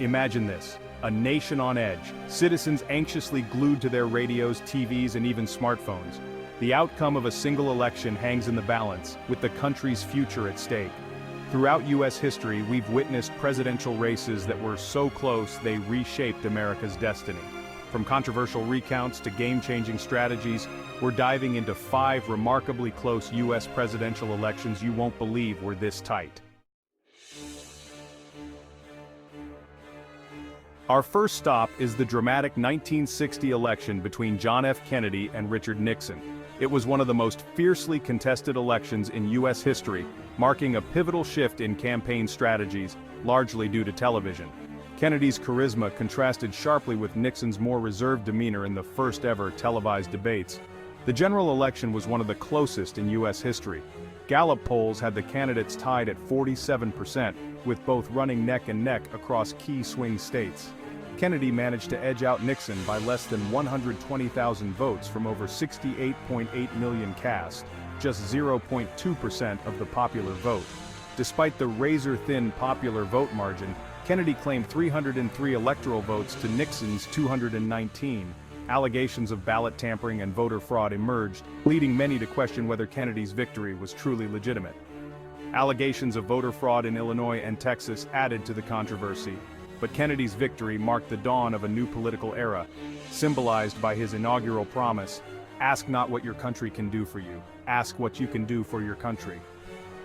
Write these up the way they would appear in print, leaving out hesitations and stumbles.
Imagine this, a nation on edge, citizens anxiously glued to their radios, TVs, and even smartphones. The outcome of a single election hangs in the balance, with the country's future at stake. Throughout U.S. history, we've witnessed presidential races that were so close they reshaped America's destiny. From controversial recounts to game-changing strategies, we're diving into 5 remarkably close U.S. presidential elections you won't believe were this tight. Our first stop is the dramatic 1960 election between John F. Kennedy and Richard Nixon. It was one of the most fiercely contested elections in U.S. history, marking a pivotal shift in campaign strategies, largely due to television. Kennedy's charisma contrasted sharply with Nixon's more reserved demeanor in the first-ever televised debates. The general election was one of the closest in U.S. history. Gallup polls had the candidates tied at 47%, with both running neck and neck across key swing states. Kennedy managed to edge out Nixon by less than 120,000 votes from over 68.8 million cast, just 0.2% of the popular vote. Despite the razor-thin popular vote margin, Kennedy claimed 303 electoral votes to Nixon's 219. Allegations of ballot tampering and voter fraud emerged, leading many to question whether Kennedy's victory was truly legitimate. Allegations of voter fraud in Illinois and Texas added to the controversy, but Kennedy's victory marked the dawn of a new political era, symbolized by his inaugural promise, "Ask not what your country can do for you, ask what you can do for your country."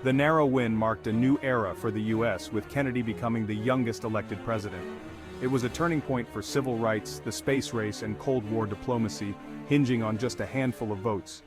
The narrow win marked a new era for the U.S., with Kennedy becoming the youngest elected president. It was a turning point for civil rights, the space race, and Cold War diplomacy, hinging on just a handful of votes.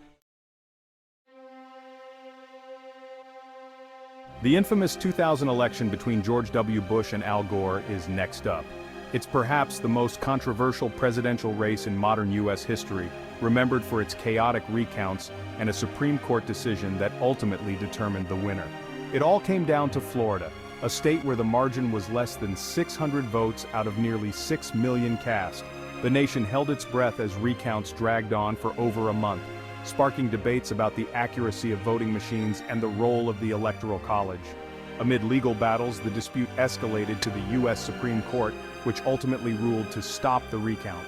The infamous 2000 election between George W. Bush and Al Gore is next up. It's perhaps the most controversial presidential race in modern U.S. history, remembered for its chaotic recounts and a Supreme Court decision that ultimately determined the winner. It all came down to Florida, a state where the margin was less than 600 votes out of nearly 6 million cast. The nation held its breath as recounts dragged on for over a month, sparking debates about the accuracy of voting machines and the role of the Electoral College. Amid legal battles, the dispute escalated to the U.S. Supreme Court, which ultimately ruled to stop the recount.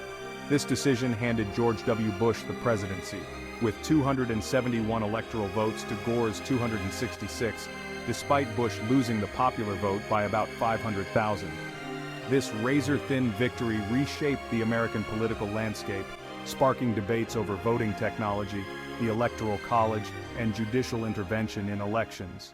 This decision handed George W. Bush the presidency, with 271 electoral votes to Gore's 266, despite Bush losing the popular vote by about 500,000. This razor-thin victory reshaped the American political landscape, sparking debates over voting technology, the Electoral College, and judicial intervention in elections.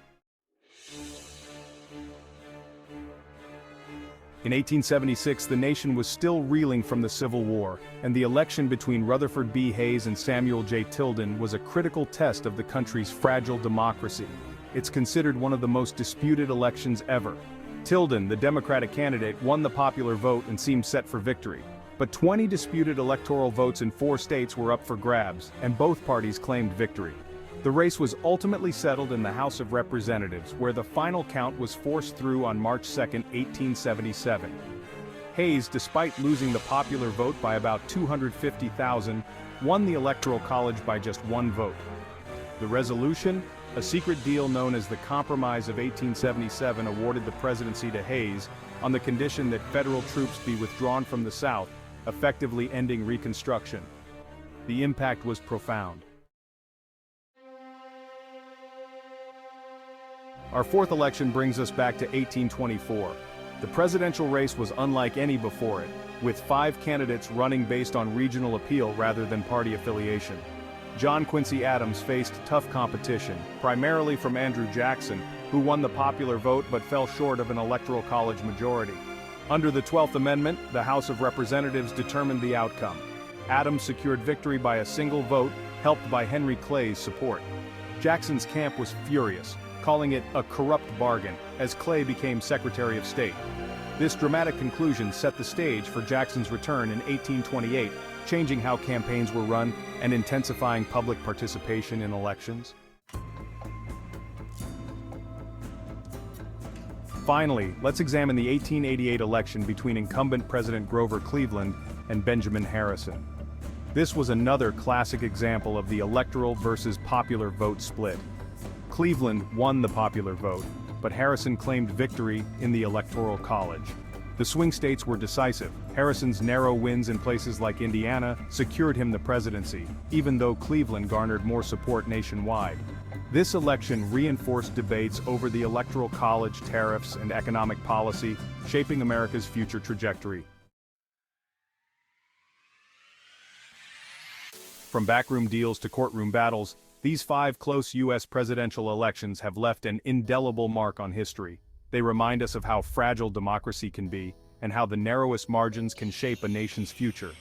In 1876, the nation was still reeling from the Civil War, and the election between Rutherford B. Hayes and Samuel J. Tilden was a critical test of the country's fragile democracy. It's considered one of the most disputed elections ever. Tilden, the Democratic candidate, won the popular vote and seemed set for victory. But 20 disputed electoral votes in 4 states were up for grabs, and both parties claimed victory. The race was ultimately settled in the House of Representatives, where the final count was forced through on March 2, 1877. Hayes, despite losing the popular vote by about 250,000, won the Electoral College by just 1 vote. The resolution? A secret deal known as the Compromise of 1877 awarded the presidency to Hayes on the condition that federal troops be withdrawn from the South, effectively ending Reconstruction. The impact was profound. Our fourth election brings us back to 1824. The presidential race was unlike any before it, with 5 candidates running based on regional appeal rather than party affiliation. John Quincy Adams faced tough competition, primarily from Andrew Jackson, who won the popular vote but fell short of an Electoral College majority. Under the 12th Amendment, the House of Representatives determined the outcome. Adams secured victory by a single vote, helped by Henry Clay's support. Jackson's camp was furious, calling it a corrupt bargain, as Clay became Secretary of State. This dramatic conclusion set the stage for Jackson's return in 1828, changing how campaigns were run and intensifying public participation in elections. Finally, let's examine the 1888 election between incumbent President Grover Cleveland and Benjamin Harrison. This was another classic example of the electoral versus popular vote split. Cleveland won the popular vote, but Harrison claimed victory in the Electoral College. The swing states were decisive. Harrison's narrow wins in places like Indiana secured him the presidency, even though Cleveland garnered more support nationwide. This election reinforced debates over the Electoral College, tariffs, and economic policy, shaping America's future trajectory. From backroom deals to courtroom battles, these 5 close U.S. presidential elections have left an indelible mark on history. They remind us of how fragile democracy can be, and how the narrowest margins can shape a nation's future.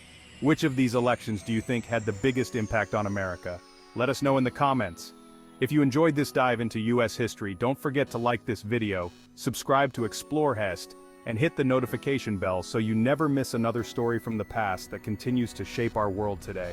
Which of these elections do you think had the biggest impact on America? Let us know in the comments. If you enjoyed this dive into U.S. history, don't forget to like this video, subscribe to Explore Hest, and hit the notification bell so you never miss another story from the past that continues to shape our world today.